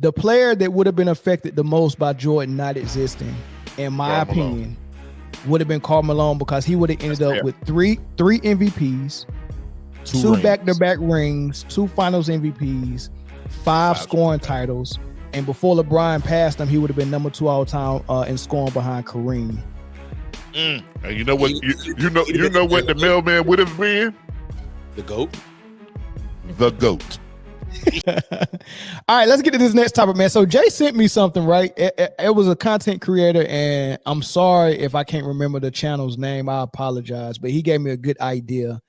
the player that would have been affected the most by Jordan not existing, in my opinion, would have been Karl Malone, because he would have ended up with three MVPs, two back-to-back rings, 2 Finals MVPs, 5 scoring titles, and before LeBron passed him, he would have been number 2 all time in scoring behind Kareem. And you know what? You know what the mailman would have been? The GOAT. The GOAT. All right, let's get to this next topic, man. So Jay sent me something, right? It was a content creator, and I'm sorry if I can't remember the channel's name. I apologize, but he gave me a good idea,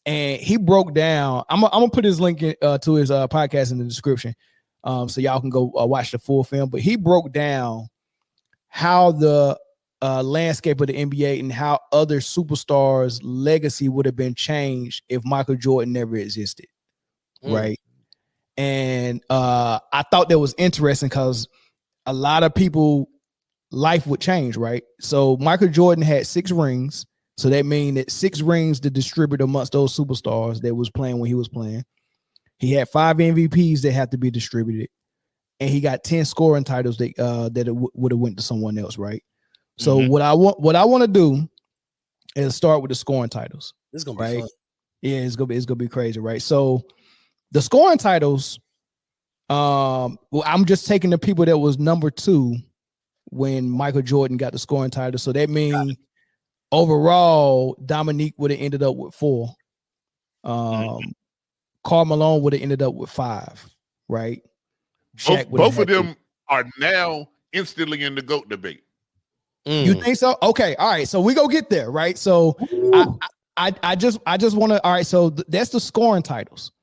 and he broke down. I'm gonna put his link to his podcast in the description, so y'all can go watch the full film. But he broke down how the landscape of the NBA and how other superstars' legacy would have been changed if Michael Jordan never existed, right? And I thought that was interesting because a lot of people, life would change, right? So Michael Jordan had 6 rings. So that means that 6 rings to distribute amongst those superstars that was playing when he was playing. He had 5 MVPs that had to be distributed. And he got 10 scoring titles that would have went to someone else, right? So what I want to do is start with the scoring titles. This is gonna be fun. Yeah, it's gonna be crazy, right? So the scoring titles, well, I'm just taking the people that was number 2 when Michael Jordan got the scoring title. So that means overall, Dominque would have ended up with 4. Karl Malone would have ended up with 5, right? Both of them are now instantly in the GOAT debate. You think so? Okay, all right. So we go get there, right? So I just want to. All right, so that's the scoring titles,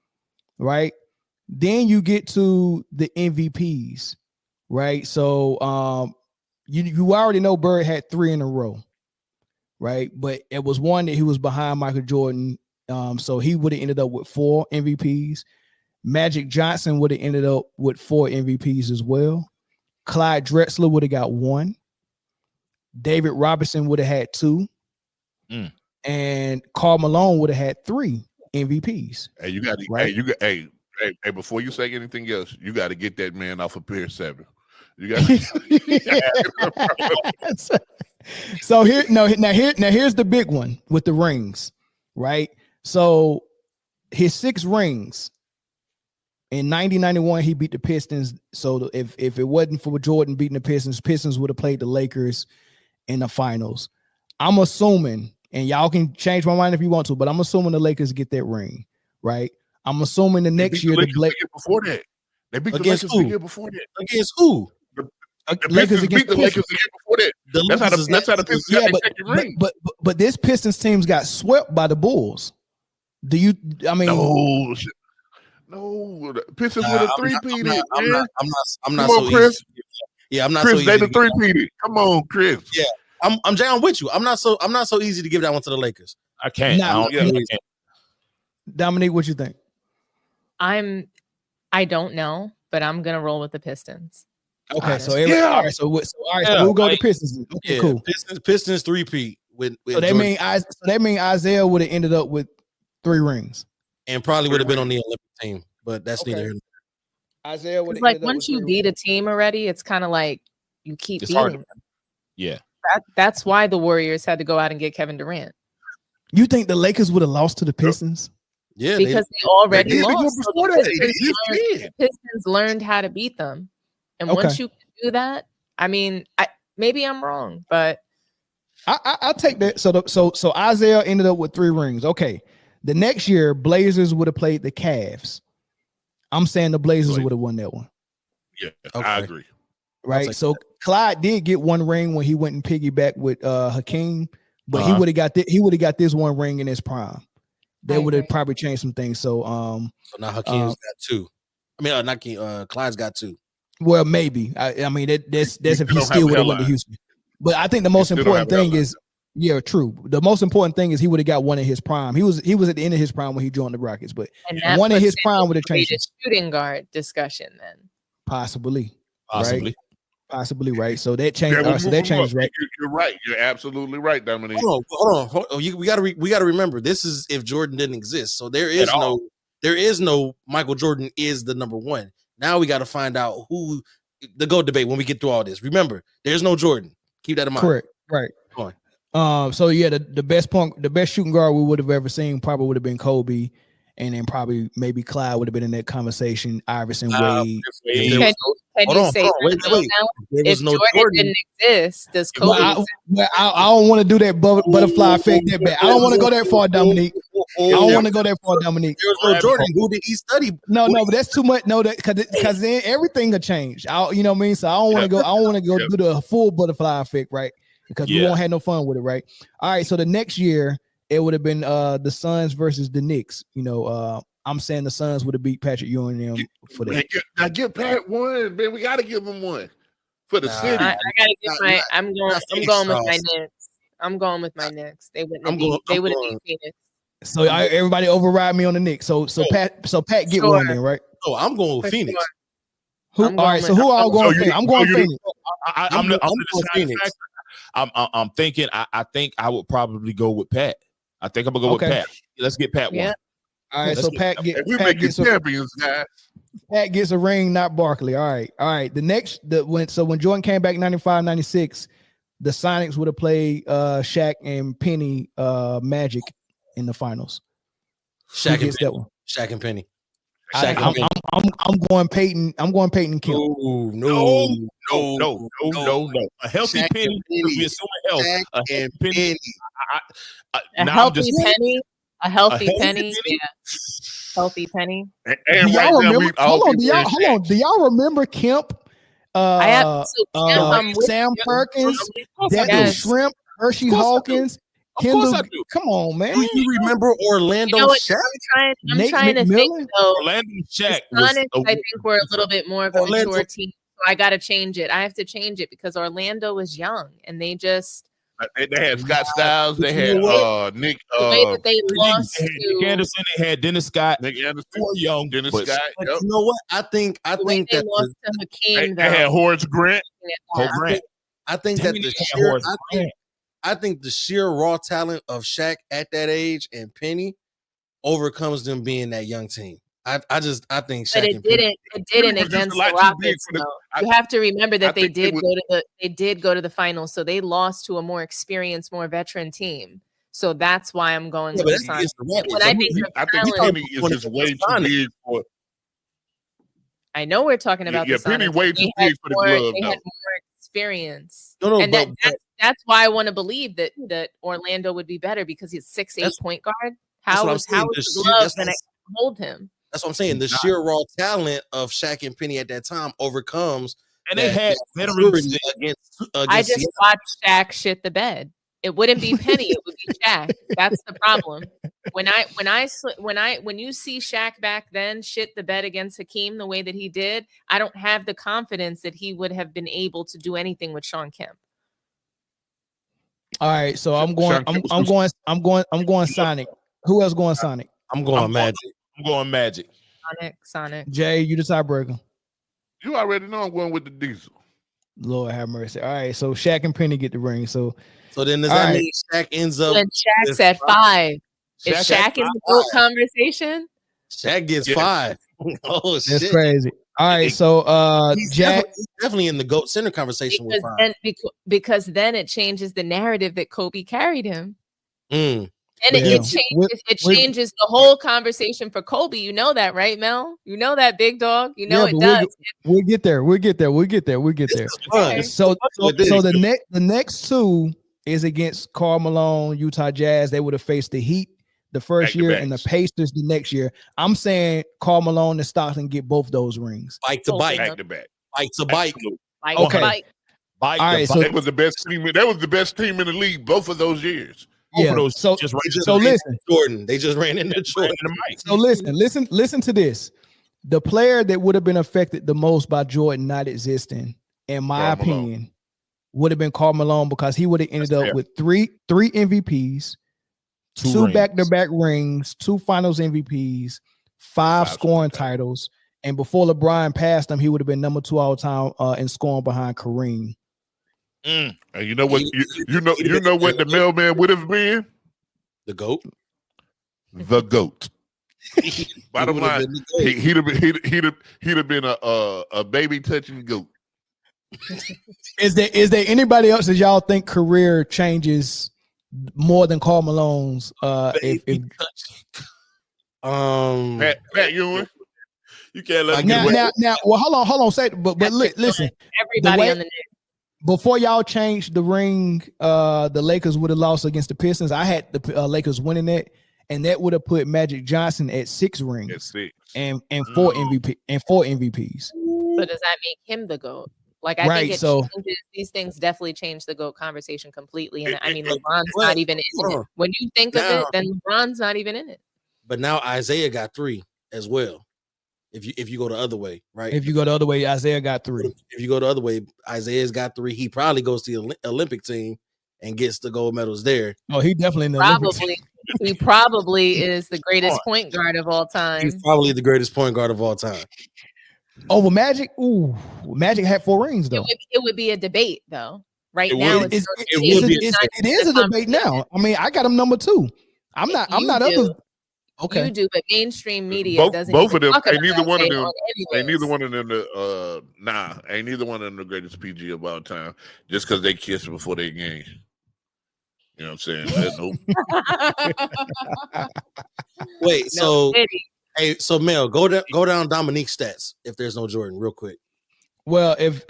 right? Then you get to the MVPs, right? So you already know Bird had 3 in a row, right? But it was one that he was behind Michael Jordan, so he would have ended up with 4 MVPs. Magic Johnson would have ended up with 4 MVPs as well. Clyde Drexler would have got 1. David Robinson would have had 2. And Karl Malone would have had 3 MVPs. Hey, you got to, right? hey, before you say anything else, you got to get that man off of Pier 7. You got So here's the big one with the rings, right? So his 6 rings. In 1991, he beat the Pistons. So if it wasn't for Jordan beating the Pistons would have played the Lakers in the finals. I'm assuming, and y'all can change my mind if you want to, but I'm assuming the Lakers get that ring, right? I'm assuming the next year the Lakers before that. They beat the Lakers the year before that. Against who? The Lakers beat the Lakers the year before that. That's how the Pistons got their second ring. But this Pistons teams got swept by the Bulls. No, the Pistons would have 3-peated. I'm not so Chris. Easy. Yeah, I'm not Chris, so easy. They the 3-peated. Come on, Chris. Yeah, I'm Jay, I'm with you. I'm not so easy to give that one to the Lakers. I can't. I can't. Dominque, what you think? I don't know, but I'm gonna roll with the Pistons. Okay, so we'll go to Pistons. Okay, cool. Pistons 3-peat with so that mean Isaiah would have ended up with 3 rings. And probably would have been on the Olympic team, but that's neither here nor there. Isaiah would like once you beat a team already, it's kind of like you keep beating them. Yeah. That's why the Warriors had to go out and get Kevin Durant. You think the Lakers would have lost to the Pistons? Yeah, because they already lost. The Pistons learned how to beat them. And once you do that, I mean, maybe I'm wrong, but I'll take that. So Isaiah ended up with 3 rings. Okay. The next year, Blazers would have played the Cavs. I'm saying the Blazers would have won that one. Yeah, I agree. Right. So Clyde did get 1 ring when he went and piggybacked with Hakeem, but he would have got this 1 ring in his prime. That would have probably changed some things. So now Hakeem's got 2. I mean, not Clyde's got 2. Well, maybe. I mean that's if he still would have went to Houston. But I think the most important thing is. Yeah, true. The most important thing is he would have got 1 in his prime. He was at the end of his prime when he joined the Rockets, but 1 in his prime would have changed. Shooting guard discussion then. Possibly. Right? Possibly, right? So that changed. So that changed, right? You're right. You're absolutely right, Dominque. Hold on. We got to remember this is if Jordan didn't exist. So there is no Michael Jordan is the number 1. Now we got to find out who the GOAT debate when we get through all this. Remember, there's no Jordan. Keep that in mind. Correct. Right. So yeah, the best shooting guard we would have ever seen probably would have been Kobe, and then probably maybe Clyde would have been in that conversation. Iverson, Wade. Can you say wait. If Jordan didn't exist, does Kobe? I don't want to do that butterfly effect that bad. I don't want to go that far, Dominique. I don't want to go that far, Dominique. There was no Jordan. Who did he study? No, but that's too much. No, because then everything will change. You know what I mean? So I don't want to go. I don't want to go do the full butterfly effect, right? Because we won't have no fun with it, right? All right. So the next year it would have been the Suns versus the Knicks. You know, I'm saying the Suns would have beat Patrick Ewing and them for that. Now give Pat one, man. We got to give him one for the city. I gotta get my. I'm going with my Knicks. I'm going with my Knicks. They wouldn't have beat Phoenix. So everybody override me on the Knicks. So Pat get one then, right? Oh, I'm going with Phoenix. All right. So who all going? I'm going Phoenix. I'm the Phoenix. I'm thinking. I think I would probably go with Pat. I think I'm gonna go with Pat. Let's get Pat one. All right, so Pat gets champions, guys. Pat gets a ring, not Barkley. All right. When Jordan came back 95, 96, the Sonics would have played Shaq and Penny Magic in the finals. Shaq and Penny. I'm going Peyton. I'm going Peyton Kemp. No. A healthy Penny would be someone else. A healthy Penny. A healthy Penny. Yeah. Healthy Penny. Do y'all remember? Hold on. Do y'all remember Kemp? Sam Perkins, Detlef Shrimp, Hershey Hawkins. Kendall, come on, man. Do you remember Orlando Shaq? I'm trying to think though. Orlando Shaq. I think we're a little bit more of a mature team. So I got to change it. I have to change it because Orlando was young and they just. They had Scott Styles. They had Nick. The way that they lost to Nick Anderson. They had Dennis Scott. Nick Anderson. Young Dennis Scott. But you know what? I think that they lost to Hakeem. They had Horace Grant. I think that I think the sheer raw talent of Shaq at that age and Penny overcomes them being that young team. I think Shaq. But it didn't against the Rockets. You have to remember that they did go to the finals, so they lost to a more experienced, more veteran team. So that's why I'm going with the Suns. I think Penny is just way too big for. I know we're talking about the Suns. Penny way too big for the glove. They had more experience. That's why I want to believe that Orlando would be better because he's 6'8" point guard. How is the glove going to hold him? That's what I'm saying. The sheer raw talent of Shaq and Penny at that time overcomes. And they had veterans against I just watched Shaq shit the bed. It wouldn't be Penny. It would be Shaq. That's the problem. When you see Shaq back then shit the bed against Hakeem the way that he did, I don't have the confidence that he would have been able to do anything with Sean Kemp. All right, so I'm going Sonic. Who else going Sonic? I'm going Magic. I'm going Magic. Sonic. Jay, you the tiebreaker. You already know I'm going with the Diesel. Lord have mercy. All right, so Shaq and Penny get the ring. So then does that mean Shaq ends up? Then Shaq's at 5. Is Shaq in the GOAT conversation? Shaq gets 5. Oh shit, that's crazy. All right, so he's Jack definitely in the GOAT center conversation with 5. Because then it changes the narrative that Kobe carried him. And it changes the whole conversation for Kobe. You know that, right, Mel? You know that, big dog. You know it does. We'll get there. Okay. So the next two is against Karl Malone, Utah Jazz. They would have faced the Heat the first year and the Pacers the next year. I'm saying Karl Malone and Stockton get both those rings. Bike to bike. Back to back. Bike to bike. Okay. All right. So that was the best team. That was the best team in the league both of those years. Yeah. So listen, Jordan. They just ran into Jordan. So listen to this. The player that would have been affected the most by Jordan not existing, in my opinion, would have been Karl Malone because he would have ended up with three MVPs, two back-to-back rings, 2 Finals MVPs, 5 scoring titles, and before LeBron passed him, he would have been number 2 all time in scoring behind Kareem. And you know what? You know what the mailman would have been? The GOAT. The GOAT. Bottom line, he'd have been a baby touching goat. Is there anybody else that y'all think career changes more than Karl Malone's? Pat Ewing. You can't let now. Well, hold on. Say, but listen. Everybody on the net. Before y'all changed the ring, the Lakers would have lost against the Pistons. I had the Lakers winning it, and that would have put Magic Johnson at 6 rings. At 6. And 4 MVPs. So does that make him the GOAT? Like I think these things definitely change the GOAT conversation completely. And I mean, LeBron's not even in it. When you think of it, then LeBron's not even in it. But now Isaiah got 3 as well. If you go the other way, right? If you go the other way, Isaiah got 3. If you go the other way, Isaiah's got 3. He probably goes to the Olympic team and gets the gold medals there. Oh, he definitely in the probably. He probably is the greatest point guard of all time. He's probably the greatest point guard of all time. Over Magic? Ooh, Magic had 4 rings though. It would be a debate though. Right it now, it is a debate now. I mean, I got him number 2. I'm not other. Okay, you do, but mainstream media doesn't. Both of them. Ain't neither one of them. Ain't neither one of them ain't neither one of them the greatest PG of all time. Just because they kissed before they game. You know what I'm saying? Wait, so Mel, go down Dominique's stats if there's no Jordan, real quick. Well, if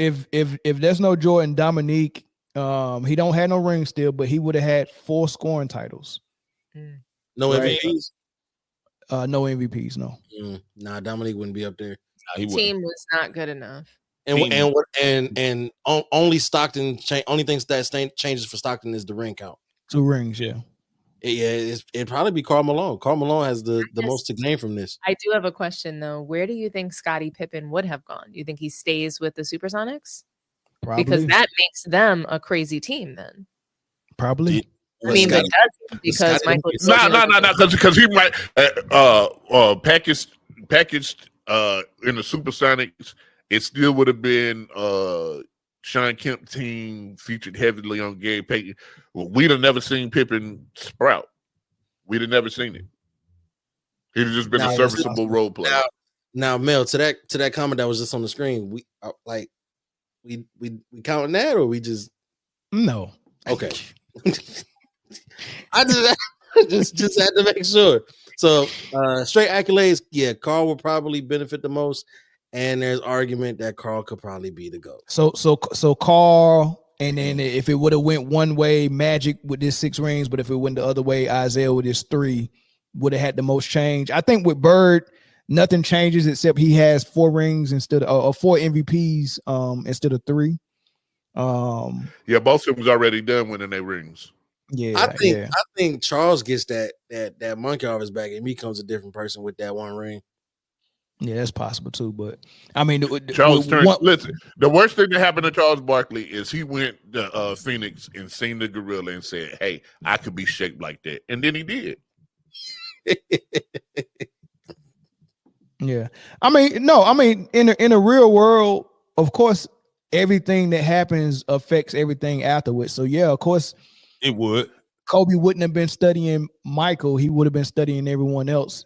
there's no Jordan, Dominique, he don't have no ring still, but he would have had 4 scoring titles. No MVPs. No MVPs, no. Nah, Dominique wouldn't be up there. The team was not good enough. And only Stockton. Only thing that changes for Stockton is the ring count. 2 rings, yeah. It'd probably be Karl Malone. Karl Malone has the most to gain from this. I do have a question though. Where do you think Scottie Pippen would have gone? Do you think he stays with the Supersonics? Probably. Because that makes them a crazy team then. Probably. I mean, it doesn't because Michael. No, because he might packaged in the Supersonics. It still would have been Sean Kemp team featured heavily on Gary Payton. Well, we'd have never seen Pippen sprout. We'd have never seen it. He'd have just been a serviceable role player. Now, Mel, to that comment that was just on the screen, we counting that or we just no? Okay. I just had to make sure. So straight accolades, yeah, Karl will probably benefit the most, and there's argument that Karl could probably be the GOAT. So Karl, and then if it would have went one way, Magic with his 6 rings, but if it went the other way, Isaiah with his 3 would have had the most change. I think with Bird, nothing changes except he has 4 rings instead of 4 MVPs instead of 3. Yeah, both of them was already done winning their rings. Yeah, I think Charles gets that monkey off his back and becomes a different person with that 1 ring. Yeah, that's possible too. But I mean, Charles turned. Listen, the worst thing that happened to Charles Barkley is he went to Phoenix and seen the gorilla and said, "Hey, I could be shaped like that," and then he did. Yeah, I mean, in a real world, of course, everything that happens affects everything afterwards. So yeah, of course. It would. Kobe wouldn't have been studying Michael. He would have been studying everyone else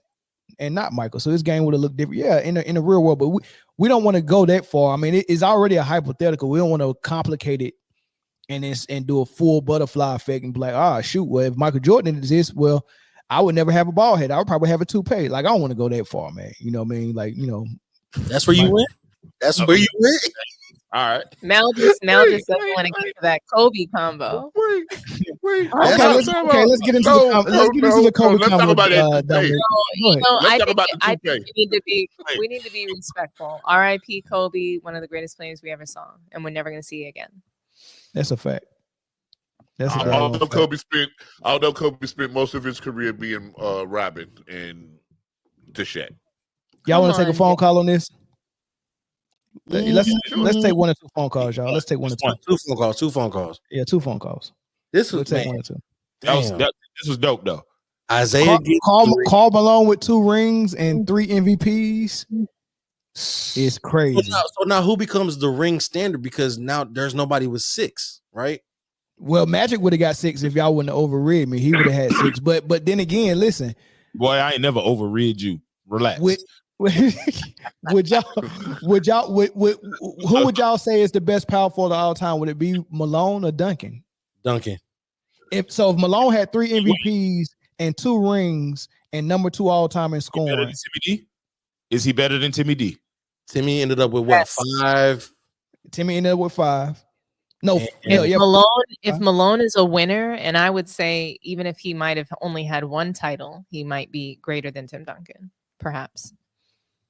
and not Michael. So his game would have looked different. Yeah, in the real world, but we don't want to go that far. I mean, it's already a hypothetical. We don't want to complicate it and do a full butterfly effect and be like, shoot, well, if Michael Jordan exists, well, I would never have a ball head. I would probably have a toupee. Like, I don't want to go that far, man. You know what I mean? Like, you know. That's where you went? That's where you went? All right. Mel just doesn't want to get to that Kobe combo. Wait. Let's get into the Kobe let's combo. Talk about I think we need to be respectful. R.I.P. Kobe, one of the greatest players we ever saw, and we're never going to see again. That's a fact. Although Kobe spent most of his career being Robin and to Shaq. Y'all want to take a phone call on this? Let's take 1 or 2 phone calls, y'all. Let's take 1 or 2. 2 phone calls. Yeah, 2 phone calls. This was take 1 or 2. This was dope though. Isaiah Karl Malone with 2 rings and 3 MVPs. It's crazy. So now who becomes the ring standard? Because now there's nobody with 6, right? Well, Magic would have got 6 if y'all wouldn't have overrid me. He would have had 6. But then again, listen, Boy, I ain't never overread you. Relax. Would y'all who would y'all say is the best power forward of all time? Would it be Malone or Duncan? Duncan. If Malone had 3 MVPs and 2 rings and number 2 all time in scoring, is he better than Timmy D? Timmy ended up with what? 5. Timmy ended up with 5. No, if Malone is a winner, and I would say even if he might have only had 1 title, he might be greater than Tim Duncan, perhaps.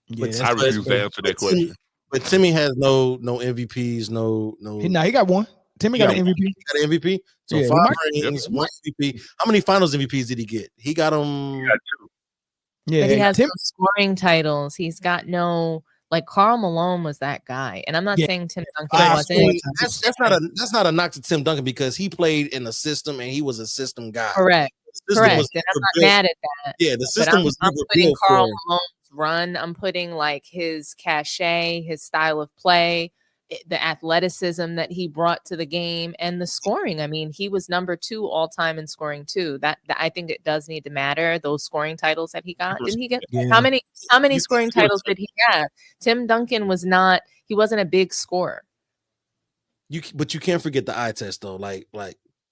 Yeah, I refuse to answer that question. But Timmy has no MVPs, no. He got 1. Timmy got an MVP. He got an MVP. So 5 rings, 1 MVP. How many Finals MVPs did he get? He got them. He got 2. Yeah, but he has no scoring titles. He's got no. Like Karl Malone was that guy, and I'm not saying Tim Duncan wasn't. That's not a knock to Tim Duncan because he played in a system and he was a system guy. Correct. And I'm not mad at that. Yeah, the system was. I'm putting Karl Malone's run. I'm putting like his cachet, his style of play, the athleticism that he brought to the game, and the scoring. I mean, he was number 2 all time in scoring too. That I think it does need to matter. Those scoring titles that he got. Didn't he get how many scoring titles did he have? Tim Duncan was not. He wasn't a big scorer. But you can't forget the eye test though. Like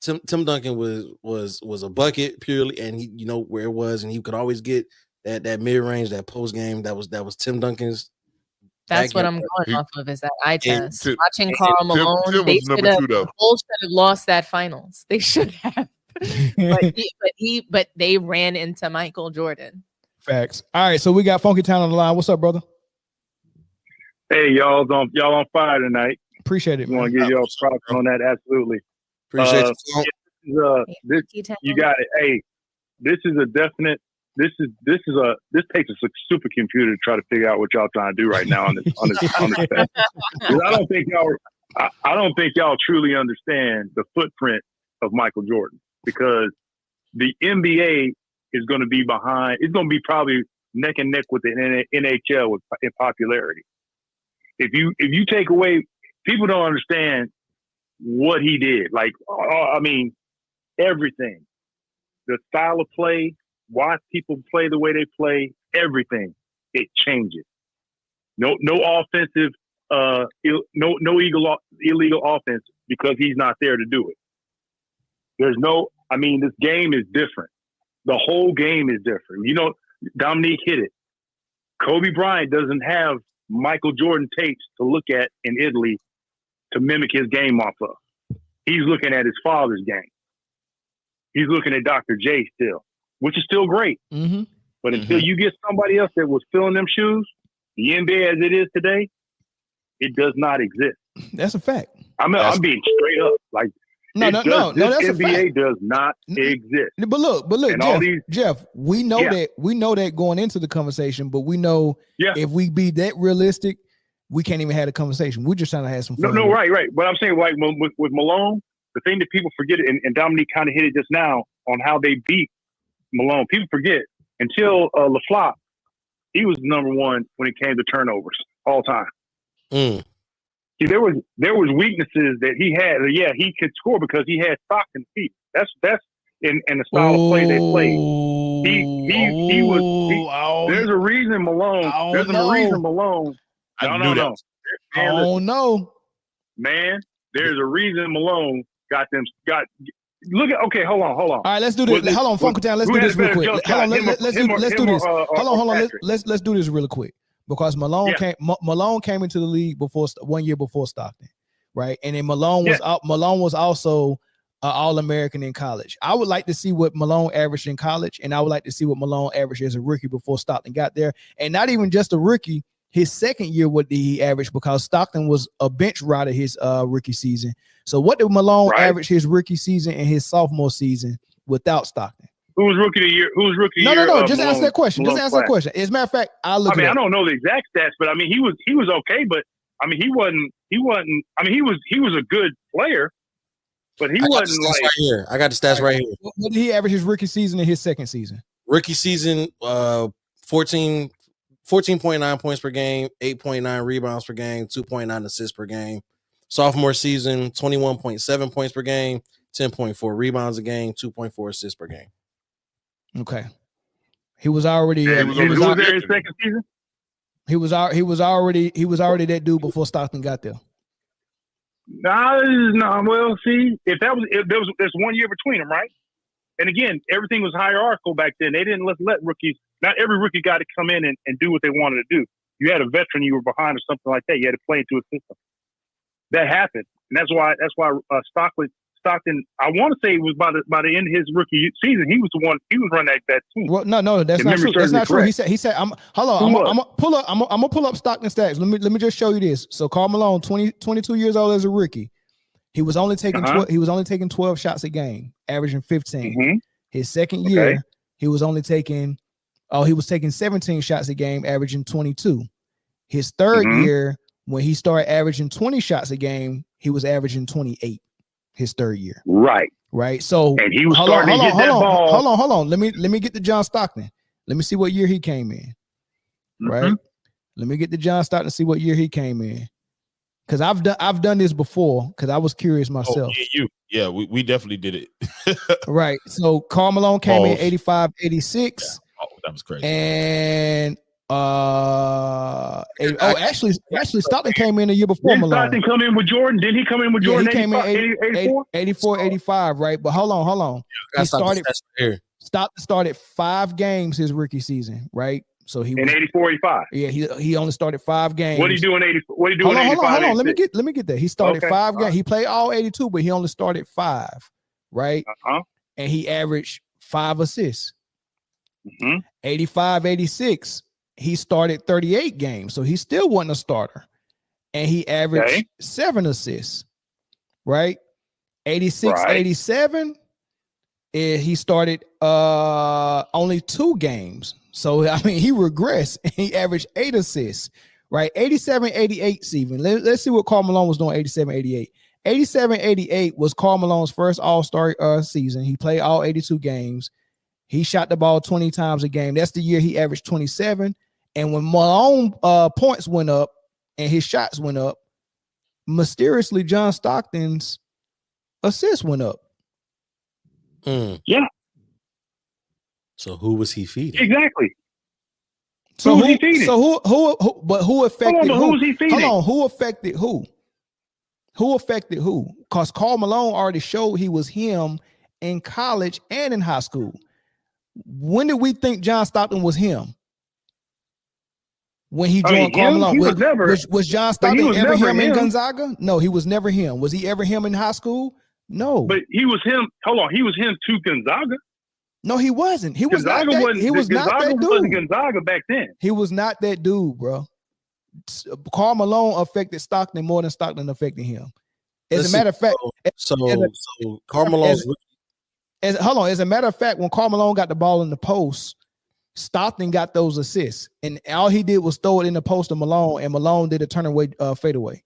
Tim Duncan was a bucket purely, and he where it was, and he could always get that mid range, that post game. That was Tim Duncan's. That's what I'm going off of is that eye test. Watching Karl Malone, they should have lost that finals. They should have. but they ran into Michael Jordan. Facts. All right, so we got Funky Town on the line. What's up, brother? Hey, y'all on fire tonight. Appreciate it. I want to give y'all props on that. Absolutely. Appreciate this. You got it. Hey, this is a definite. This takes a supercomputer to try to figure out what y'all trying to do right now on this path. I don't think y'all truly understand the footprint of Michael Jordan, because the NBA is going to be behind. It's going to be probably neck and neck with the NHL in popularity. If you take away, people don't understand what he did. Like, I mean, everything, the style of play. Watch people play the way they play. Everything, it changes. No offensive, no illegal offense because he's not there to do it. This game is different. The whole game is different. Dominique hit it. Kobe Bryant doesn't have Michael Jordan tapes to look at in Italy to mimic his game off of. He's looking at his father's game. He's looking at Dr. J still, which is still great. Mm-hmm. But until you get somebody else that was filling them shoes, the NBA as it is today, it does not exist. That's a fact. I'm being straight up. Like, no, that's NBA a fact. does not exist. But look, Jeff, we know that going into the conversation, but we know if we be that realistic, we can't even have a conversation. We're just trying to have some fun. No, right. But I'm saying, like, with Malone, the thing that people forget, and Dominique kind of hit it just now on how they beat Malone. People forget until LaFleur, he was number 1 when it came to turnovers all time. See, there was weaknesses that he had. Yeah, he could score because he had Stockton feet. That's in the style of play they played. He was. There's a reason Malone. There's a reason Malone. No. Oh no, man. There's a reason Malone got. Look at. Okay, hold on. All right, let's do this. Hold on, Funky Town. Let's do this real quick. Hold on, let's do this. Hold on. Let's do this real quick because Malone came into the league 1 year before Stockton, right? And then Malone was also All-American in college. I would like to see what Malone averaged in college, and I would like to see what Malone averaged as a rookie before Stockton got there, and not even just a rookie. His second year, what did he average? Because Stockton was a bench rider his rookie season. So what did Malone average his rookie season and his sophomore season without Stockton? Who was rookie of the year? No. Just answer that question. As a matter of fact, I don't know the exact stats, but I mean, he was okay, but I mean, he wasn't. I mean, he was a good player, but he wasn't like. Right here. I got the stats right here. What did he average his rookie season and his second season? Rookie season, 14.9 points per game, 8.9 rebounds per game, 2.9 assists per game. Sophomore season, 21.7 points per game, 10.4 rebounds a game, 2.4 assists per game. Okay. He was already. Who was there his second season? He was already that dude before Stockton got there. No. Well, see, if there's 1 year between them, right? And again, everything was hierarchical back then. They didn't let rookies. Not every rookie got to come in and do what they wanted to do. You had a veteran you were behind or something like that. You had to play into a system. That happened, and that's why Stockton. I want to say it was by the end of his rookie season, he was the one. He was running that team. Well, no, that's not true. That's not true. He said. I'm gonna pull up Stockton stats. Let me just show you this. So Karl Malone, 22 years old as a rookie. He was only taking 12 shots a game, averaging 15. Mm-hmm. His second year, he was taking 17 shots a game, averaging 22. His third year, when he started averaging 20 shots a game, he was averaging 28. His third year. Right. So and he was starting to get that ball. Hold on. Let me get to John Stockton. Let me see what year he came in. Right. Let me get to John Stockton and see what year he came in. Because I've done this before because I was curious myself. We definitely did it. Right. So Karl Malone came in 85, 86. Yeah. Oh, that was crazy. And actually Stockton came in a year before Malone. Stockton come in with Jordan? Did he come in with Jordan? He came in 84, 85, right? But hold on. Stockton started 5 games his rookie season, right? So he in 84, 85. Yeah, he only started 5 games. What did he do in 84? What did he do in 85? Hold on. Let me get that. He started 5 games. He played all 82, but he only started 5, right? And he averaged 5 assists. 85, 86. He started 38 games, so he still wasn't a starter. And he averaged 7 assists, right? 86, 87, he started only 2 games. So, I mean, he regressed and he averaged 8 assists, right? 87, 88 season. Let's see what Karl Malone was doing 87, 88. 87, 88 was Karl Malone's first All-Star season. He played all 82 games. He shot the ball 20 times a game. That's the year he averaged 27. And when Malone points went up and his shots went up, mysteriously John Stockton's assists went up. Yeah. So who was he feeding? Exactly. So who was he feeding? So who affected who? Who was he feeding? Hold on, who affected who? Who affected who? Because Karl Malone already showed he was him in college and in high school. When did we think John Stockton was him? When he joined Karl Malone, was John Stockton ever him in Gonzaga? No, he was never him. Was he ever him in high school? No. But he was him. Hold on, he was him to Gonzaga. No, he wasn't. He was not that. He was not that dude. Wasn't Gonzaga back then. He was not that dude, bro. Karl Malone affected Stockton more than Stockton affected him. As a matter of fact, so Karl Malone's. Hold on. As a matter of fact, when Karl Malone got the ball in the post, Stockton got those assists, and all he did was throw it in the post to Malone, and Malone did a turn-away fadeaway.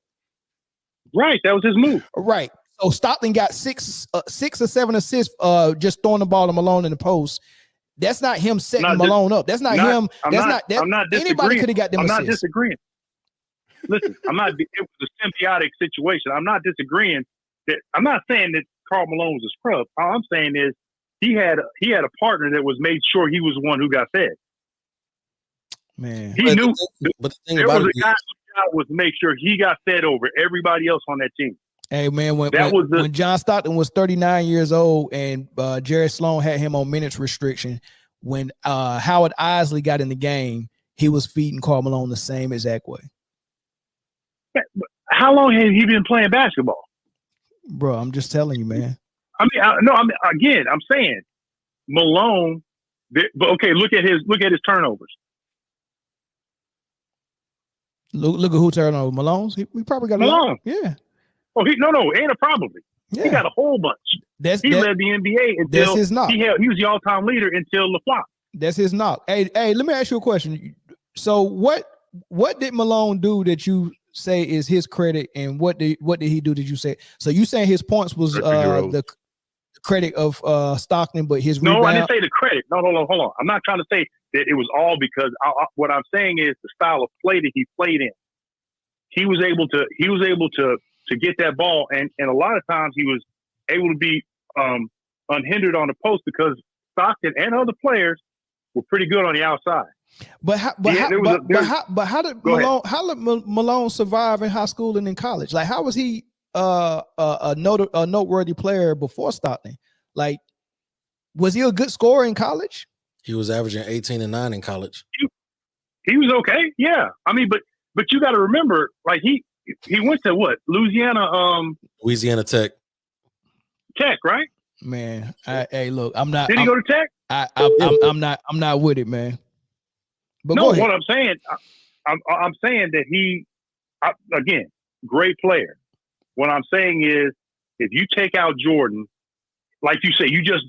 Right, that was his move. Right. So Stockton got 6 or 7 assists, just throwing the ball to Malone in the post. That's not him setting Malone up. That's not him. I'm not disagreeing. Anybody could have got them assists. I'm not disagreeing. Listen, it was a symbiotic situation. I'm not disagreeing that. I'm not saying that Karl Malone was a scrub. All I'm saying is he had a partner that was made sure he was the one who got fed. Man, he knew. But the thing about it, a guy whose job was to make sure he got fed over everybody else on that team. Hey man, when John Stockton was 39 years old and Jerry Sloan had him on minutes restriction, when Howard Isley got in the game, he was feeding Karl Malone the same exact way. How long has he been playing basketball? Bro, I'm just telling you, man. I'm saying Malone. But okay, look at his turnovers. Look at who turned over Malone's. He probably got Malone. Yeah. Oh, ain't a probably. Yeah. He got a whole bunch. He led the NBA until that's his knock. He was the all-time leader until the flop. That's his knock. Hey, let me ask you a question. So what did Malone do that you say is his credit, and what did he do that you say? So you saying his points was the credit of Stockton, but his rebound? No, I didn't say the credit. No, hold on. I'm not trying to say that it was all because what I'm saying is the style of play that he played in. He was able to get that ball, and a lot of times he was able to be unhindered on the post because Stockton and other players were pretty good on the outside. But how did Malone survive in high school and in college? Like, how was he a noteworthy player before Stockton? Like, was he a good scorer in college? He was averaging 18 and 9 in college. He was okay, yeah. I mean, but you got to remember, like he went to what? Louisiana Tech. Tech, right? Man, hey, look, I'm not. Did he go to Tech? I'm not with it, man. But no, what I'm saying, I'm saying that again, great player. What I'm saying is, if you take out Jordan, like you say, you just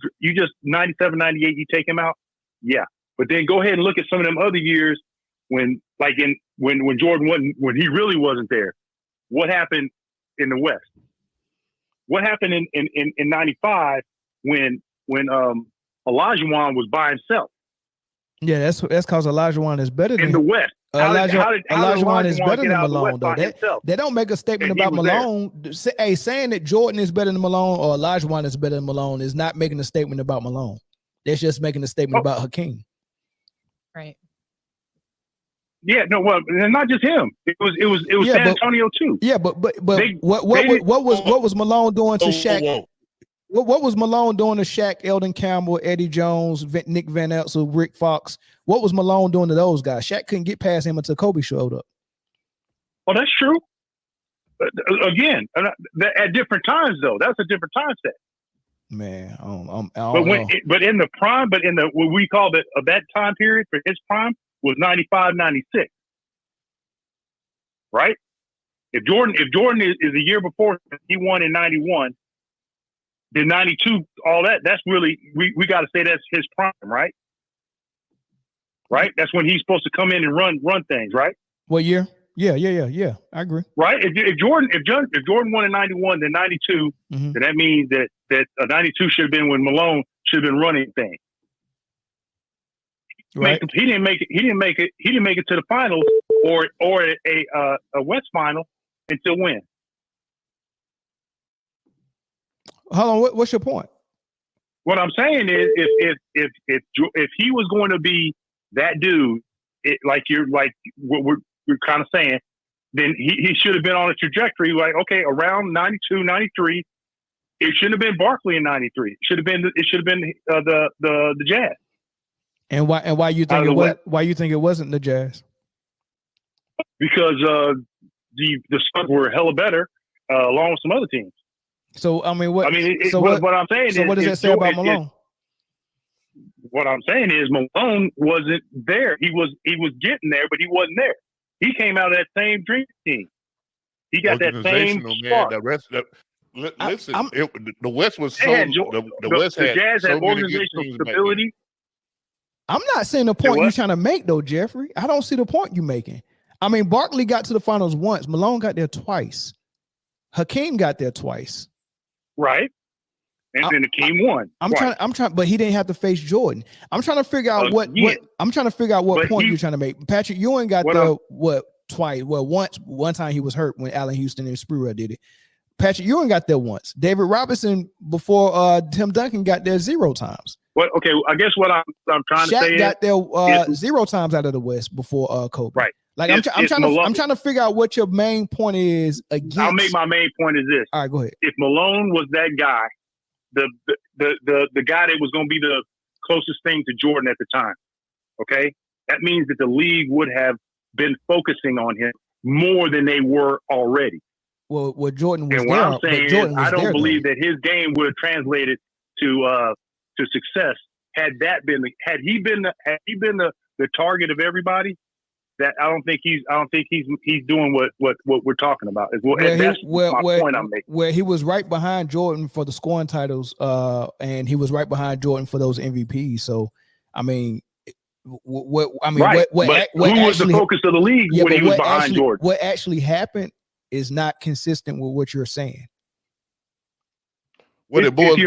97, 98, you take him out, yeah. But then go ahead and look at some of them other years when Jordan wasn't, when he really wasn't there. What happened in the West? What happened in 95 when Olajuwon was by himself? Yeah, that's because Olajuwon is better than in the West. Olajuwon is better than Malone, though. They don't make a statement about Malone. Hey, saying that Jordan is better than Malone or Olajuwon is better than Malone is not making a statement about Malone. They're just making a statement about Hakeem. Right. Yeah, no, well, not just him. It was San Antonio too. Yeah, but what was Malone doing to Shaq? What was Malone doing to Shaq, Eldon Campbell, Eddie Jones, Nick Van Exel, Rick Fox? What was Malone doing to those guys? Shaq couldn't get past him until Kobe showed up. Oh, that's true. Again, at different times though. That's a different time set. Man, I don't know. But in the prime, what we call that time period for his prime was 95, 96. Right? If Jordan is a year before he won in 91, then 92, all that's really we got to say that's his prime, right? Right? That's when he's supposed to come in and run things, right? What year? Yeah. I agree. Right? If Jordan won in 91, then 92, then that means that 92 should have been when Malone should have been running things. Right. He didn't make it to the finals or a West final until when? Hold on, what's your point? What I'm saying is, if he was going to be that dude, like what we're kind of saying, then he should have been on a trajectory. Like, okay, around 92, 93, it shouldn't have been Barkley in 93. It should have been the Jazz. And why you think why you think it wasn't the Jazz? Because the Suns were hella better, along with some other teams. So what I'm saying is, what does that say about Malone? What I'm saying is Malone wasn't there. He was getting there, but he wasn't there. He came out of that same dream team. He got that same spark. The rest of the West was so the West the had Jazz so had many organizational stability. I'm not saying the point you're trying to make though, Jeffrey. I don't see the point you're making. I mean, Barkley got to the finals once. Malone got there twice. Hakeem got there twice. Right. And then Hakeem won. I'm trying, but he didn't have to face Jordan. I'm trying to figure out what point you're trying to make. Patrick Ewing got there twice. Well, one time he was hurt when Allen Houston and Spruill did it. Patrick Ewing got there once. David Robinson before Tim Duncan got there 0 times. Well, okay, I guess what I'm trying to say Shaq got there 0 times out of the West before Kobe. Right. Like I'm trying to figure out what your main point is against. I'll make my main point is this. All right, go ahead. If Malone was that guy, the guy that was going to be the closest thing to Jordan at the time, okay, that means that the league would have been focusing on him more than they were already. Well, Jordan was and what there, I'm saying is, I don't believe that his game would have translated to success had he been the target of everybody. That I don't think he's doing what we're talking about. That's my point I'm making. Where he was right behind Jordan for the scoring titles, and he was right behind Jordan for those MVPs. So, I mean, who was the focus of the league when he was behind Jordan? What actually happened is not consistent with what you're saying. What it boils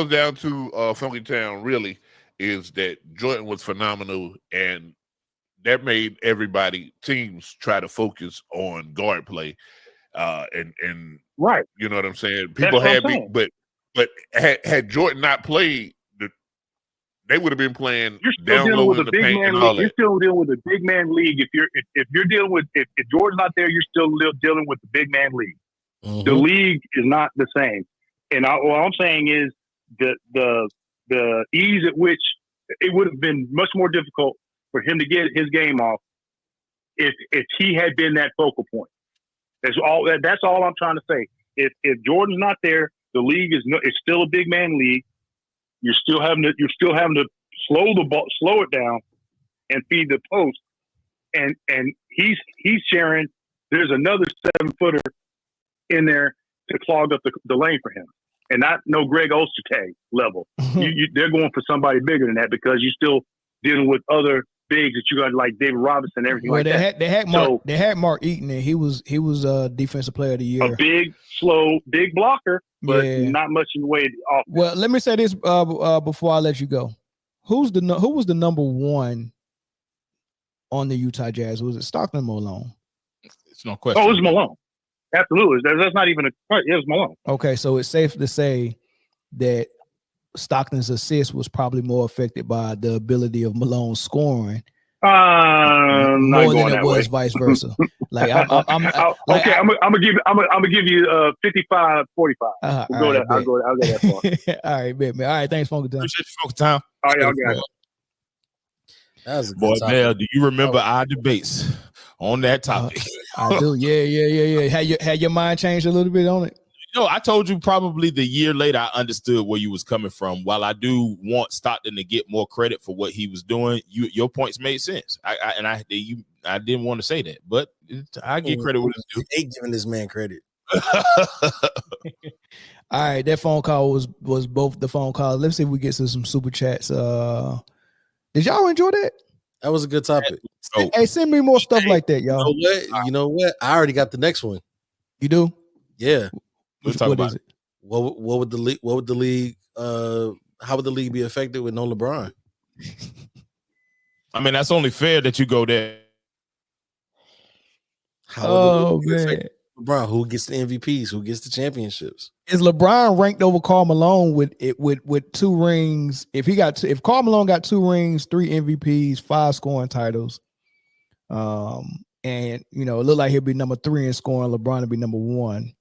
down to, Funky Town, really, is that Jordan was phenomenal, and that made teams try to focus on guard play, and right. You know what I'm saying? People had, but had Jordan not played, they would have been playing. You're still down dealing low with in a the big paint man and all league. You're that. still dealing with a big man league. If you're dealing with if Jordan's not there, you're still dealing with the big man league. Mm-hmm. The league is not the same. And what I'm saying is the ease at which it would have been much more difficult for him to get his game off if he had been that focal point. That's all I'm trying to say. If Jordan's not there, the league is still a big man league. You're still having to slow the ball, slow it down, and feed the post. And he's sharing. There's another 7-footer in there to clog up the lane for him, and not no Greg Ostertag level. They're going for somebody bigger than that because you're still dealing with other bigs that you got like David Robinson and everything that. They had Mark Eaton, and he was defensive player of the year. A big, slow, big blocker, but not much in the way of offense. Well, let me say this before I let you go. Who was the number one on the Utah Jazz? Was it Stockton and Malone? It's no question. Oh, it was Malone. Absolutely. That's not even it was Malone. Okay, so it's safe to say that Stockton's assist was probably more affected by the ability of Malone scoring more than it was vice versa. Like I'm gonna give you 55-45. We'll go that. I'll go that far. All right, man. All right, thanks, Funky Time. Appreciate you, Funky Time. All right, y'all got it. That was a good Boy, topic. Mel, do you remember our debates on that topic? I do. Yeah. Had your mind changed a little bit on it? No, I told you probably the year later I understood where you was coming from. While I do want Stockton to get more credit for what he was doing, your points made sense. I didn't want to say that, but I get credit where it's due. I hate giving this man credit. All right, that phone call was both the phone calls. Let's see if we get to some super chats. Did y'all enjoy that? That was a good topic. Hey, send me more stuff like that, y'all. You know what? I already got the next one. You do? Yeah. Let's talk about it. What would the league how would the league be affected with no LeBron? I mean, that's only fair that you go there. How would the league be affected? LeBron, who gets the MVPs? Who gets the championships? Is LeBron ranked over Karl Malone with 2 rings? If Karl Malone got 2 rings, 3 MVPs, 5 scoring titles, and it looked like he'll be number 3 in scoring, LeBron will be number 1.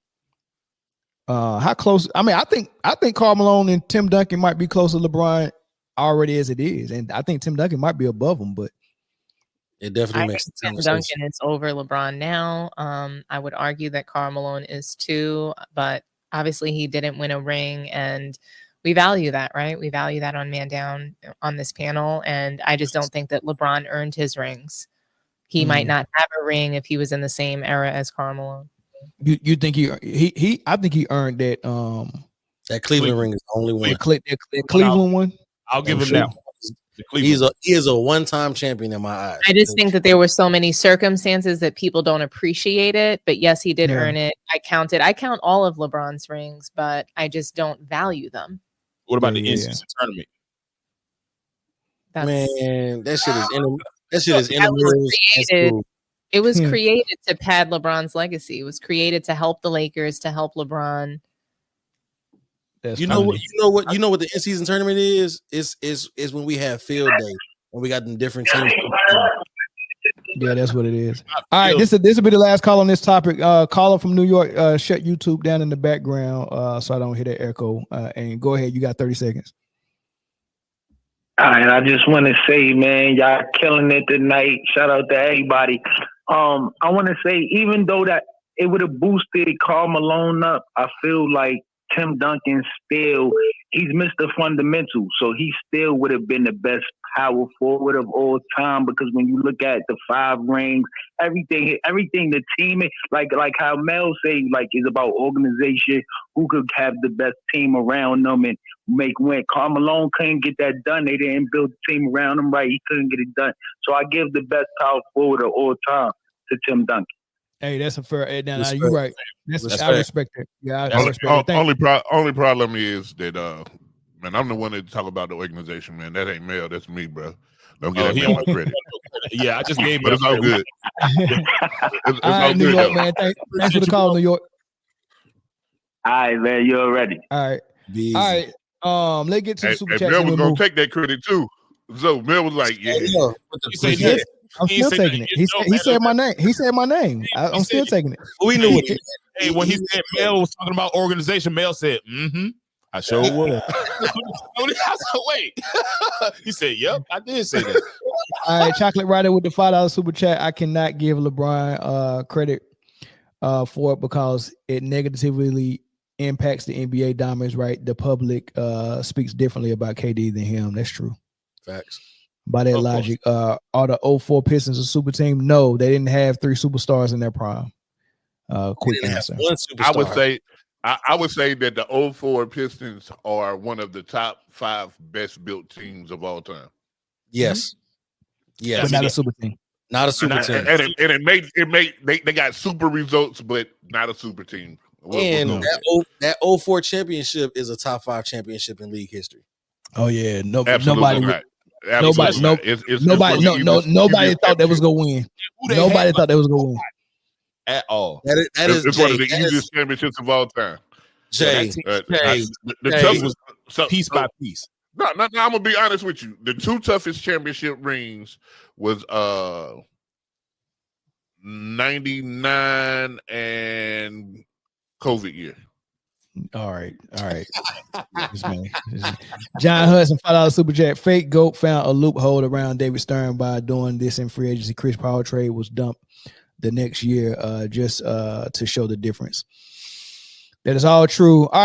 How close? I mean, I think Karl Malone and Tim Duncan might be closer to LeBron already as it is, and I think Tim Duncan might be above him, but it definitely makes Tim Duncan is over LeBron now. I would argue that Karl Malone is too, but obviously he didn't win a ring, and we value that, right? We value that on Man Down on this panel, and I just don't think that LeBron earned his rings. He might not have a ring if he was in the same era as Karl Malone. You think he? I think he earned that. That Cleveland ring is the only one. That Cleveland one. I'll give him that. He is a one-time champion in my eyes. I just think that there were so many circumstances that people don't appreciate it. But yes, he did earn it. I count all of LeBron's rings, but I just don't value them. What about the in-season tournament? Man, that shit is in It was created to pad LeBron's legacy. It was created to help the Lakers, to help LeBron. You know what the in-season tournament is? Is when we have field day when we got them different teams. Yeah, that's what it is. All right, this will be the last call on this topic. Caller from New York, shut YouTube down in the background so I don't hear that echo. And go ahead, you got 30 seconds. All right, I just want to say, man, y'all killing it tonight. Shout out to everybody. I want to say, even though that it would have boosted Karl Malone up, I feel like Tim Duncan he's missed the fundamentals, so he still would have been the best power forward of all time, because when you look at the 5 rings, everything the team, like how Mel say, like, is about organization, who could have the best team around them and make win. Karl Malone couldn't get that done. They didn't build the team around him right. He couldn't get it done. So I give the best power forward of all time to Tim Duncan. Hey, that's a fair. You're right. I respect it. Yeah, I respect it. Only problem is that, man, I'm the one that talk about the organization, man. That ain't Mel. That's me, bro. Don't get that man my credit. Yeah, I just gave but it's all good. It's all right, New York, man. Thanks for the call, New York. All right, man. You're ready. All right. All right. Let's get to the super chat. Mel was gonna take that credit too. So Mel was like, "Yeah." I'm still taking it. He said my name. He said my name. I'm still taking it. We knew it. Hey, when he said Mel was talking about organization, Mel said, "Mm-hmm." I sure was. Wait. He said, "Yep, I did say that." All right, Chocolate Rider with the $5 super chat. I cannot give LeBron credit for it because it negatively impacts the NBA dominance. Right, the public speaks differently about KD than him. That's true. Facts. By that logic, are the 04 Pistons a super team? No, they didn't have 3 superstars in their prime. Quick answer. I would say that the 04 Pistons are one of the top 5 best built teams of all time. Yes. Yeah, but not a super team. Not a super team. And it made they got super results, but not a super team. And that 04 championship is a top 5 championship in league history. Oh yeah, nobody thought that was gonna win. Nobody thought that was gonna win at all. It's one of the easiest championships of all time. The toughest was piece by piece. No, I'm gonna be honest with you. The 2 toughest championship rings was 99 and COVID year. All right. John Hudson, $5 super chat. Fake GOAT found a loophole around David Stern by doing this in free agency. Chris Paul trade was dumped the next year, just to show the difference. That is all true. All right.